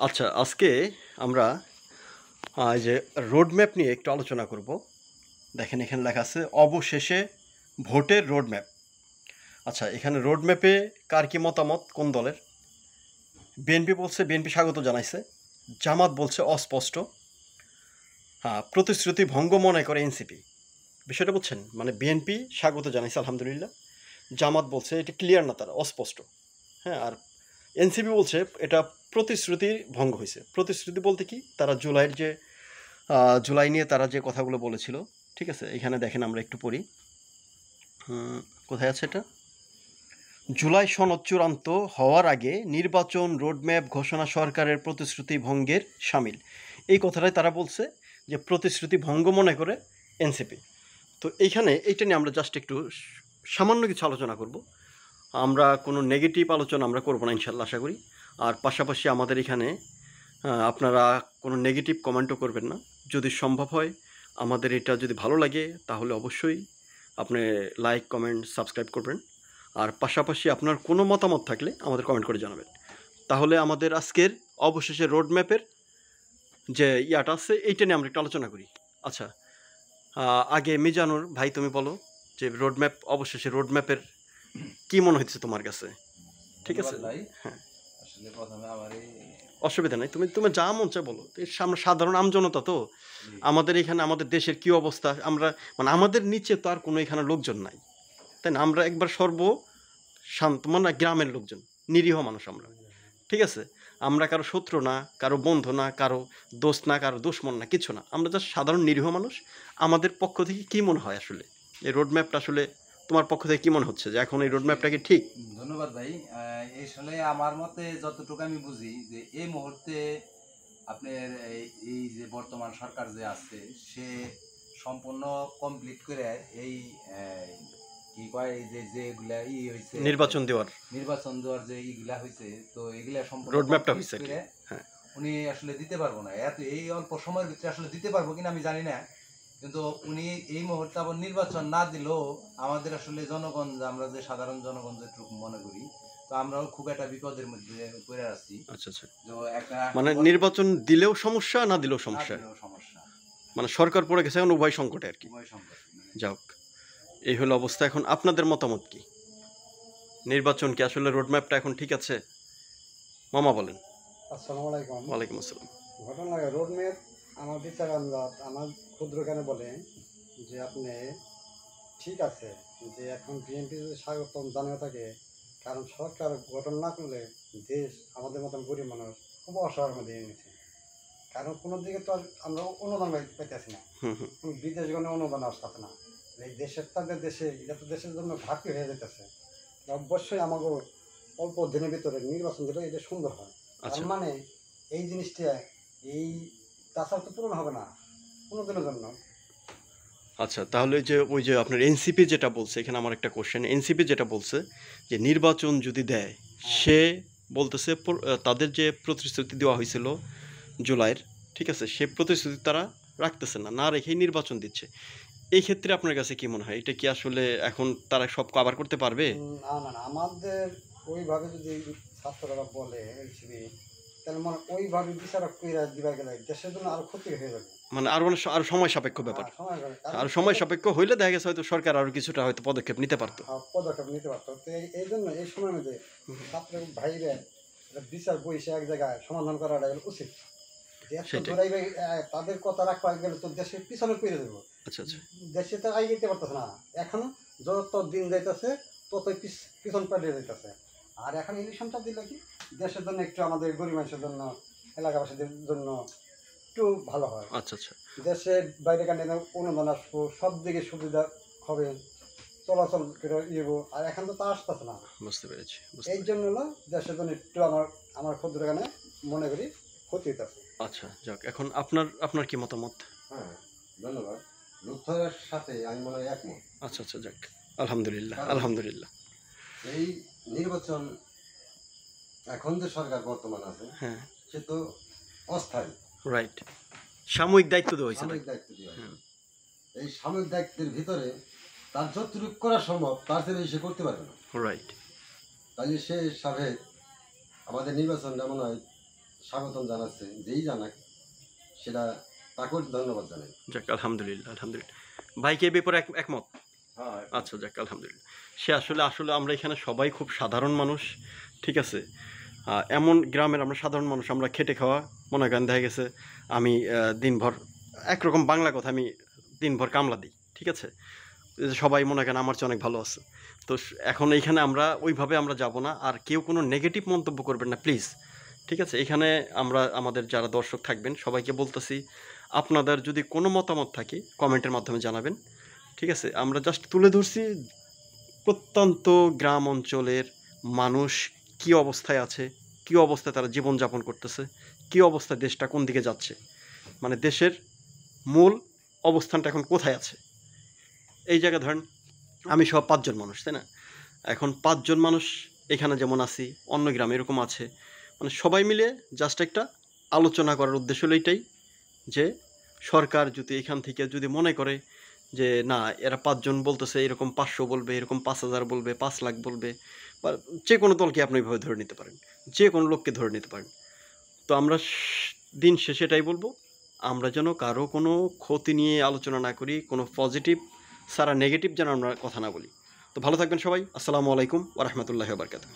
আচ্ছা, আজকে আমরা এই যে রোড ম্যাপ নিয়ে একটু আলোচনা করব। দেখেন এখানে লেখা আছে অবশেষে ভোটের রোড ম্যাপ। আচ্ছা, এখানে রোড ম্যাপে কার কি মতামত, কোন দলের? বিএনপি বলছে বিএনপি স্বাগত জানাইছে, জামাত বলছে অস্পষ্ট, হ্যাঁ প্রতিশ্রুতি ভঙ্গ মনে করে এনসিপি। বিষয়টা বুঝছেন? মানে বিএনপি স্বাগত জানাইছে আলহামদুলিল্লাহ, জামাত বলছে এটা ক্লিয়ার না, তারা অস্পষ্ট। হ্যাঁ, আর এনসিপি বলছে এটা প্রতিশ্রুতি ভঙ্গ হয়েছে। প্রতিশ্রুতি বলতে কি, তারা জুলাইয়ের যে জুলাই নিয়ে তারা যে কথাগুলো বলেছিল, ঠিক আছে, এখানে দেখেন আমরা একটু পড়ি। কোথায় আছে এটা? জুলাই সনদ চূড়ান্ত হওয়ার আগে নির্বাচন রোডম্যাপ ঘোষণা সরকারের প্রতিশ্রুতি ভঙ্গের শামিল। এই কথাটাই তারা বলছে যে প্রতিশ্রুতি ভঙ্গ মনে করে এনসিপি। তো এইখানে এইটা নিয়ে আমরা জাস্ট একটু সামান্য কিছু আলোচনা করব। আমরা কোনো নেগেটিভ আলোচনা আমরা করবো না ইনশাল্লাহ, আশা করি। আর পাশাপাশি আমাদের এখানে আপনারা কোনো নেগেটিভ কমেন্টও করবেন না। যদি সম্ভব হয়, আমাদের এটা যদি ভালো লাগে তাহলে অবশ্যই আপনি লাইক, কমেন্ট, সাবস্ক্রাইব করবেন। আর পাশাপাশি আপনার কোনো মতামত থাকলে আমাদের কমেন্ট করে জানাবেন। তাহলে আমাদের আজকের অবশেষে রোড ম্যাপের যে ইয়াটা আছে এইটা নিয়ে আমরা একটু আলোচনা করি। আচ্ছা, আগে মিজানুর ভাই তুমি বলো যে রোড ম্যাপ, অবশেষে রোড ম্যাপের কী মনে হচ্ছে তোমার কাছে? ঠিক আছে, হ্যাঁ, আসলে প্রথমে আমার অসুবিধা নেই, তুমি তুমি যা মন চায় বলো। আমরা সাধারণ আমজনতা তো, আমাদের এখানে আমাদের দেশের কি অবস্থা, আমরা মানে আমাদের নিচে তো আর কোনো এখানে লোকজন নাই, তাই না? আমরা একবার শান্ত মানে গ্রামের লোকজন, নিরীহ মানুষ আমরা, ঠিক আছে? আমরা কারো শত্রু না, কারো বন্ধু না, কারো দোস্ত না, কারো দুশ্মন না, কিছু না, আমরা জাস্ট সাধারণ নিরীহ মানুষ। আমাদের পক্ষ থেকে কী মনে হয় আসলে এই রোড ম্যাপটা, আসলে তোমার পক্ষ থেকে কী মনে হচ্ছে যে এখন এই রোড ম্যাপটা কি ঠিক? ধন্যবাদ ভাই। আসলে আমার মতে যতটুকু আমি বুঝি যে এই মুহূর্তে আপনার এই যে বর্তমান সরকার যে আছে সে সম্পূর্ণ কমপ্লিট করে এই কি কয় এই যে যেগুলা হয়েছে নির্বাচন দেওয়ার যে ইগুলা হয়েছে, তো এগুলা সম্পূর্ণ রোড ম্যাপটা complete হয়েছে আর কি। করে হ্যাঁ, উনি আসলে দিতে পারবো না, এত এই অল্প সময়ের ভিতরে আসলে দিতে পারবো কিনা আমি জানি না। কিন্তু উনি এই মুহূর্তে আবার নির্বাচন না দিলেও আমাদের আসলে জনগণ, আমরা যে সাধারণ জনগণ যেটুকু মনে করি, তো আমরাও খুব একটা বিপদের মধ্যে পড়ে আছি। আচ্ছা আচ্ছা, তো একটা মানে নির্বাচন দিলেও সমস্যা, না দিলেও সমস্যা, সমস্যা, মানে সরকার পড়ে গেছে এখন উভয় সংকটে আর কি। উভয় সংকট। যাক, এই হলো অবস্থা। এখন আপনাদের মতামত কি? নির্বাচন কি আসলে রোডম্যাপটা এখন ঠিক আছে? মামা বলেন। আসসালামু আলাইকুম। ওয়ালাইকুম আসসালাম। ঘটনা রোড ম্যাপ আমার বিচার আন্দাজ আমার ক্ষুদ্র জ্ঞানে বলে যে আপনি ঠিক আছে যে এখন বিএনপি যদি স্বাগতম জানিয়ে থাকে, কারণ সরকার গঠন না করলে দেশ আমাদের মতন গরিব মানুষ খুব অসহায়ের মধ্যে এনেছে। কারণ কোনো দিকে তো আর আমরা অনুদান পাইতেছি না, বিদেশগণে অনুদান আসতেছে না। এই দেশের তাদের দেশে এটা তো দেশের জন্য ঘাটতি হয়ে যেতেছে। অবশ্যই আমাকে অল্প দিনের ভিতরে নির্বাচন দিলে এটা সুন্দর হয়। তার মানে এই জিনিসটা এই তাছাড়া তো পূরণ হবে না কোনো দিনের জন্য। আচ্ছা, তাহলে ওই যে আপনার এনসিপি যেটা বলছে, এখানে আমার একটা কোশ্চেন। এনসিপি যেটা বলছে যে নির্বাচন যদি দেয়, সে বলতেছে তাদের যে প্রতিশ্রুতি দেওয়া হয়েছিল জুলাইয়ের, ঠিক আছে, সে প্রতিশ্রুতি তারা রাখতেছে না, না রেখেই নির্বাচন দিচ্ছে। এই ক্ষেত্রে আপনার কাছে কি মনে হয়, এটা কি আসলে এখন তারা সব কভার করতে পারবে? না না না, আমাদের ওইভাবে যদি ছাত্ররা বলে এলসিবি, তাহলে মানে ওইভাবে বিচারক কইরা দিবা গেলে দেশের জন্য আরো ক্ষতি হয়ে যাবে। মানে আরো সময় সাপেক্ষ ব্যাপার। আর সময় সাপেক্ষ হইলে দেখা গেছে হয়তো সরকার আরো কিছুটা হয়তো পদক্ষেপ নিতে পারতো। পদক্ষেপ নিতে পারতো। তো এই জন্য এই সময়ের মধ্যে ছাত্র ভাইরা বিচার বইসে এক জায়গায় সমাধান করাটা উচিত। তাদের কথা রাখা গেলে তো দেশের পিছনে পড়ে দেবো। আচ্ছা আচ্ছা, দেশে তো আগে যেতে পারতেছে না, এখন যত দিন যাইতেছে ততই পিছন পালিয়ে যাইতেছে। আর এখন ইলেকশনটা দিলে কি দেশের জন্য একটু, আমাদের গরিব মানুষের জন্য, এলাকাবাসীদের জন্য একটু ভালো হয়। আচ্ছা আচ্ছা, দেশের বাইরে কান্ডে অনুদান আসবো, সব দিকে সুবিধা হবে, চলাচল করে ইয়েবো। আর এখন তো তা আসতেছে না, বুঝতে পেরেছি। এই জন্য হলো দেশের জন্য একটু আমার ক্ষুদ্র গানে মনে করি ক্ষতি হইতেছে। আচ্ছা, যাক, এখন আপনার কি মতামত? হ্যাঁ, ধন্যবাদ। লুৎফরের সাথে আমি মনে হয় একমত। আচ্ছা আচ্ছা, যাক, আলহামদুলিল্লাহ আলহামদুলিল্লাহ। এই নির্বাচন এখন যে সরকার বর্তমান আছে, হ্যাঁ, সে তো অস্থায়ী, রাইট, সাময়িক দায়িত্ব দেওয়া হয়েছে। সাময়িক দায়িত্ব দেওয়া হয়। এই সাময়িক দায়িত্বের ভিতরে তার যতটুকু করা সম্ভব তার চেয়ে সে করতে পারবে না। রাইট, তাই সে হিসাবে আমাদের নির্বাচনটা মনে হয় স্বাগতম জানাচ্ছে, যেই জানাক সেটা তাকেও ধন্যবাদ জানাই। যাক আলহামদুলিল্লাহ, আলহামদুলিল্লাহ। ভাই কি এই ব্যাপারে একমত? হ্যাঁ, আচ্ছা, যাক আলহামদুলিল্লাহ। সে আসলে আসলে আমরা এখানে সবাই খুব সাধারণ মানুষ, ঠিক আছে? এমন গ্রামের আমরা সাধারণ মানুষ, আমরা খেটে খাওয়া, মনে করেন দেখা গেছে আমি দিনভর একরকম বাংলা কথা, আমি দিনভর কামলা দিই, ঠিক আছে? এই যে সবাই মনে করেন আমার চেয়ে অনেক ভালো আছে। তো এখন এইখানে আমরা ওইভাবে আমরা যাব না, আর কেউ কোনো নেগেটিভ মন্তব্য করবেন না প্লিজ, ঠিক আছে? এখানে আমরা আমাদের যারা দর্শক থাকবেন সবাইকে বলতেছি, আপনাদের যদি কোনো মতামত থাকে কমেন্টের মাধ্যমে জানাবেন, ঠিক আছে? আমরা জাস্ট তুলে ধরছি প্রত্যন্ত গ্রাম অঞ্চলের মানুষ কী অবস্থায় আছে, কী অবস্থায় তারা জীবনযাপন করতেছে, কী অবস্থায় দেশটা কোন দিকে যাচ্ছে, মানে দেশের মূল অবস্থানটা এখন কোথায় আছে। এই জায়গায় ধরেন আমি সব 5 জন মানুষ, তাই না? এখন 5 জন মানুষ এখানে যেমন আছি, অন্য গ্রামে এরকম আছে, মানে সবাই মিলে জাস্ট একটা আলোচনা করার উদ্দেশ্য হলো এইটাই, যে সরকার যদি এখান থেকে যদি মনে করে যে না এরা 5 জন বলতেছে, এরকম 500 বলবে, এরকম 5,000 বলবে, 5 লাখ বলবে, বা যে কোনো দলকে আপনি এভাবে ধরে নিতে পারেন, যে কোনো লোককে ধরে নিতে পারেন। তো আমরা দিন শেষে এটাই বলবো, আমরা যেন কারো কোনো ক্ষতি নিয়ে আলোচনা না করি, কোনো পজিটিভ ছাড়া নেগেটিভ যেন আমরা কথা না বলি। তো ভালো থাকবেন সবাই। আসসালামু আলাইকুম ওয়া রাহমাতুল্লাহি ওয়া বারাকাতুহু।